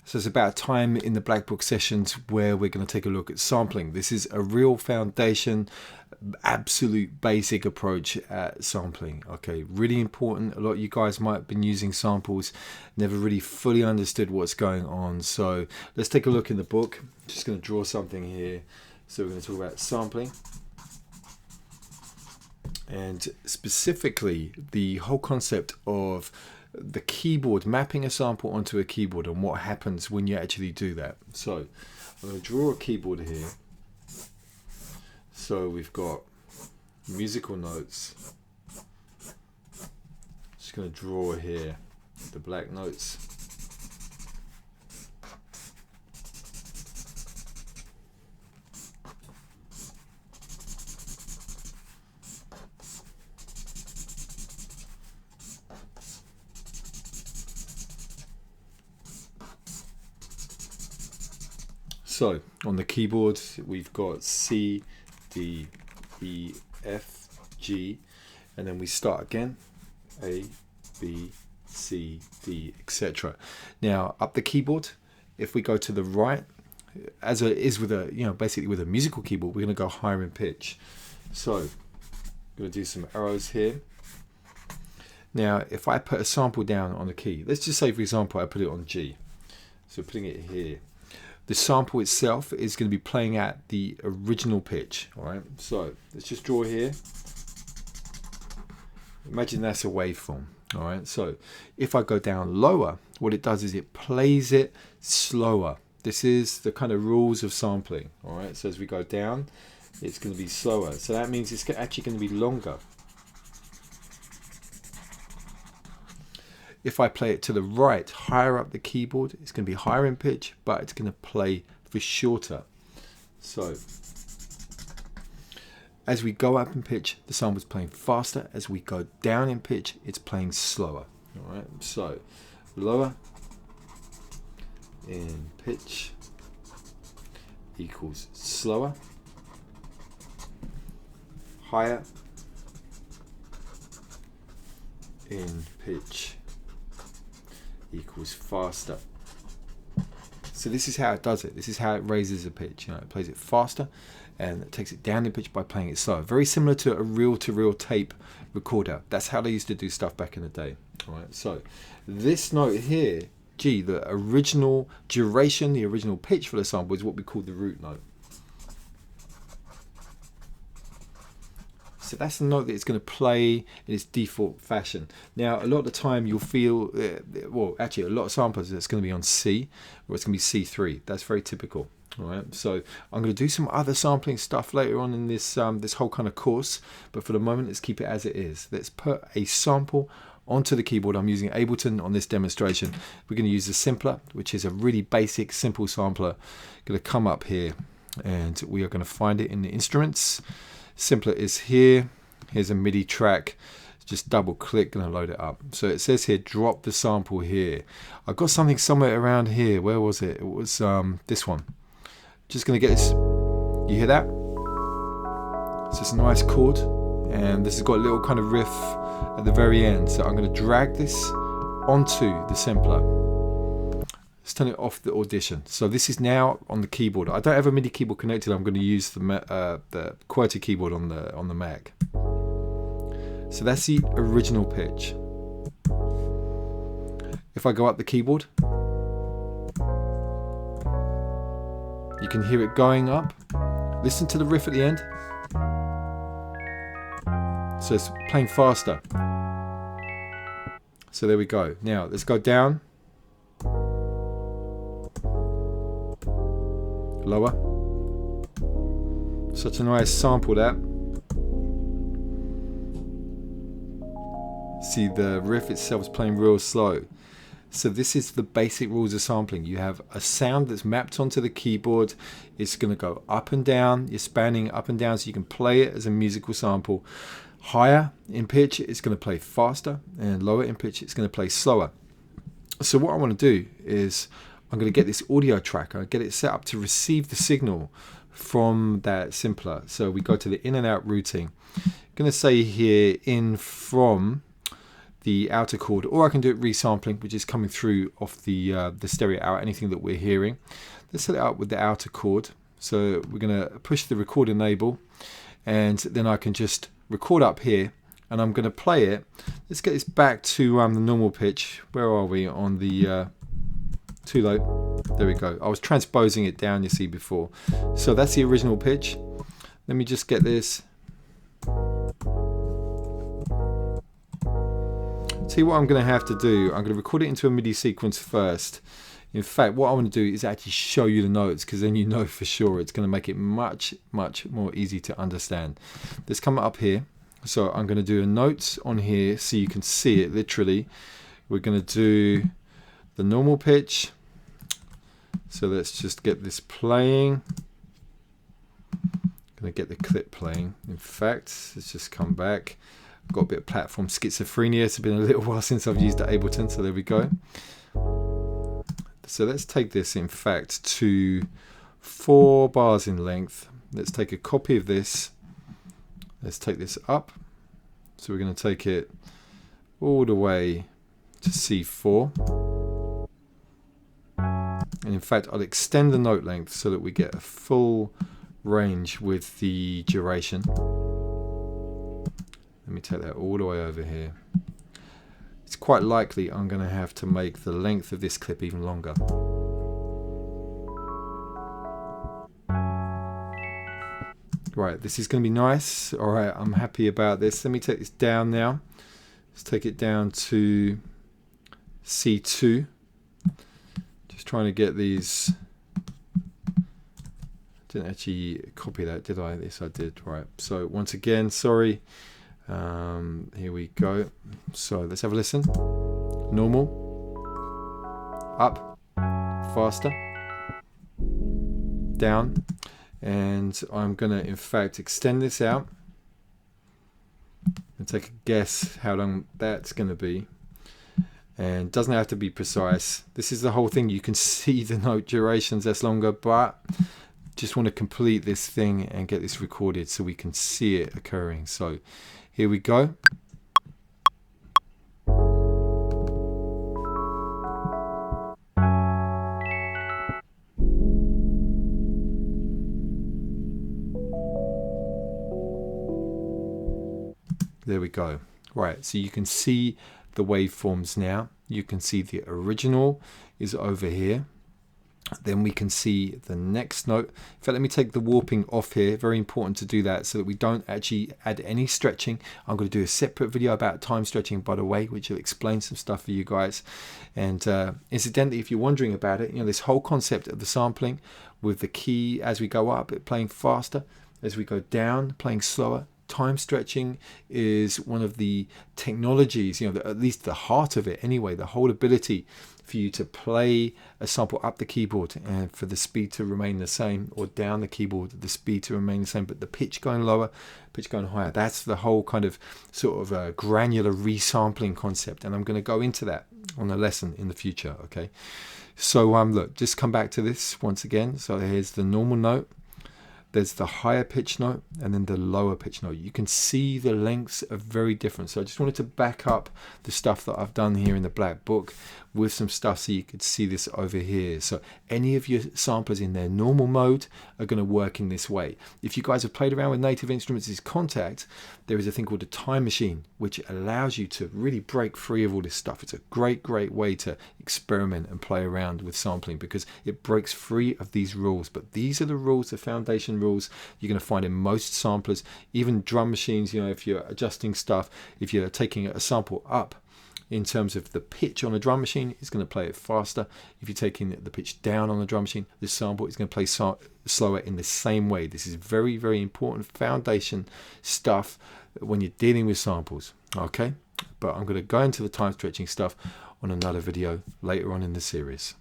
So it's about time in the Black Book sessions where we're going to take a look at sampling. This is a real foundation, absolute basic approach at sampling. Okay, really important. A lot of you guys might have been using samples, never really fully understood what's going on. So let's take a look in the book. Just going to draw something here. So we're going to talk about sampling. And specifically the whole concept of the keyboard, mapping a sample onto a keyboard and what happens when you actually do that. So I'm going to draw a keyboard here. So we've got musical notes. Just going to draw here the black notes. So on the keyboard we've got C, D, E, F, G, and then we start again, A, B, C, D, etc. Now up the keyboard, if we go to the right, as it is with a, basically with a musical keyboard, we're going to go higher in pitch. So I'm going to do some arrows here. Now if I put a sample down on the key, let's just say for example I put it on G, so putting it here, the sample itself is going to be playing at the original pitch. All right, so let's just draw here. Imagine that's a waveform. All right, so if I go down lower, what it does is it plays it slower. This is the kind of rules of sampling. All right, so as we go down, it's going to be slower. So that means it's actually going to be longer. If I play it to the right, higher up the keyboard, it's going to be higher in pitch, but it's going to play for shorter. So as we go up in pitch, the sample's playing faster. As we go down in pitch, it's playing slower. All right, so lower in pitch equals slower. Higher in pitch equals faster. So this is how it does it. This is how it raises the pitch. It plays it faster and it takes it down in pitch by playing it slower. Very similar to a reel-to-reel tape recorder. That's how they used to do stuff back in the day. All right. So this note here, G, the original duration, the original pitch for the sample is what we call the root note. So that's the note that it's going to play in its default fashion. Now, a lot of the time you'll feel, well, actually a lot of samplers it's going to be on C or it's going to be C3. That's very typical. All right. So I'm going to do some other sampling stuff later on in this this whole kind of course. But for the moment, let's keep it as it is. Let's put a sample onto the keyboard. I'm using Ableton on this demonstration. We're going to use the simpler, which is a really basic, simple sampler. Going to come up here and we are going to find it in the instruments. Simpler is here. Here's a MIDI track. Just double click and load it up. So it says here, drop the sample here. I've got something somewhere around here. Where was it? It was this one. Just going to get this. You hear that? So it's a nice chord. And this has got a little kind of riff at the very end. So I'm going to drag this onto the simpler. Let's turn it off the audition. So this is now on the keyboard. I don't have a MIDI keyboard connected. I'm going to use the QWERTY keyboard on the Mac. So that's the original pitch. If I go up the keyboard, you can hear it going up. Listen to the riff at the end. So it's playing faster. So there we go. Now let's go down. Lower. Such a nice sample that. See, the riff itself is playing real slow. So this is the basic rules of sampling. You have a sound that's mapped onto the keyboard. It's going to go up and down. You're spanning up and down so you can play it as a musical sample. Higher in pitch, it's going to play faster, and lower in pitch, it's going to play slower. So what I want to do is I'm going to get this audio track. I'll get it set up to receive the signal from that simpler. So we go to the in and out routing. I'm going to say here in from the outer chord, or I can do it resampling, which is coming through off the stereo out, anything that we're hearing. Let's set it up with the outer chord. So we're going to push the record enable, and then I can just record up here, and I'm going to play it. Let's get this back to the normal pitch. Where are we on the too low? There we go. I was transposing it down, you see, before. So that's the original pitch. Let me just get this. See what I'm going to have to do. I'm going to record it into a MIDI sequence first. In fact, what I want to do is actually show you the notes, because then you know for sure it's going to make it much more easy to understand. Let's come up here. So I'm going to do a note on here so you can see it literally. We're going to do the normal pitch. So let's just get this playing. Going to get the clip playing. In fact, let's just come back. I've got a bit of platform schizophrenia. It's been a little while since I've used the Ableton, so there we go. So let's take this, in fact, to 4 bars in length. Let's take a copy of this. Let's take this up. So we're going to take it all the way to C4. And in fact, I'll extend the note length so that we get a full range with the duration. Let me take that all the way over here. It's quite likely I'm going to have to make the length of this clip even longer. Right, this is going to be nice. All right, I'm happy about this. Let me take this down now. Let's take it down to C2. Just trying to get these. Didn't actually copy that, did I? Yes, I did. Right. So once again, sorry. Here we go. So let's have a listen. Normal. Up. Faster. Down. And I'm going to, in fact, extend this out and take a guess how long that's going to be. And it doesn't have to be precise. This is the whole thing. You can see the note durations that's longer, but just want to complete this thing and get this recorded so we can see it occurring. So here we go. There we go. Right, so you can see the waveforms now. You can see the original is over here. Then we can see the next note. In fact, let me take the warping off here. Very important to do that so that we don't actually add any stretching. I'm going to do a separate video about time stretching, by the way, which will explain some stuff for you guys. And incidentally, if you're wondering about it, you know, this whole concept of the sampling with the key as we go up, it playing faster, as we go down, playing slower. Time stretching is one of the technologies, you know, at least the heart of it anyway, the whole ability for you to play a sample up the keyboard and for the speed to remain the same, or down the keyboard, the speed to remain the same, but the pitch going lower, pitch going higher. That's the whole kind of sort of granular resampling concept, and I'm going to go into that on a lesson in the future. Okay, so look, just come back to this once again. So here's the normal note. There's the higher pitch note and then the lower pitch note. You can see the lengths are very different. So I just wanted to back up the stuff that I've done here in the black book with some stuff so you could see this over here. So any of your samplers in their normal mode are going to work in this way. If you guys have played around with Native Instruments' Contact, there is a thing called a time machine, which allows you to really break free of all this stuff. It's a great way to experiment and play around with sampling because it breaks free of these rules. But these are the rules, the foundation rules you're going to find in most samplers, even drum machines. You know, if you're adjusting stuff, if you're taking a sample up in terms of the pitch on a drum machine, it's going to play it faster. If you're taking the pitch down on the drum machine, this sample is going to play slower in the same way. This is very important foundation stuff when you're dealing with samples. Okay, but I'm going to go into the time stretching stuff on another video later on in the series.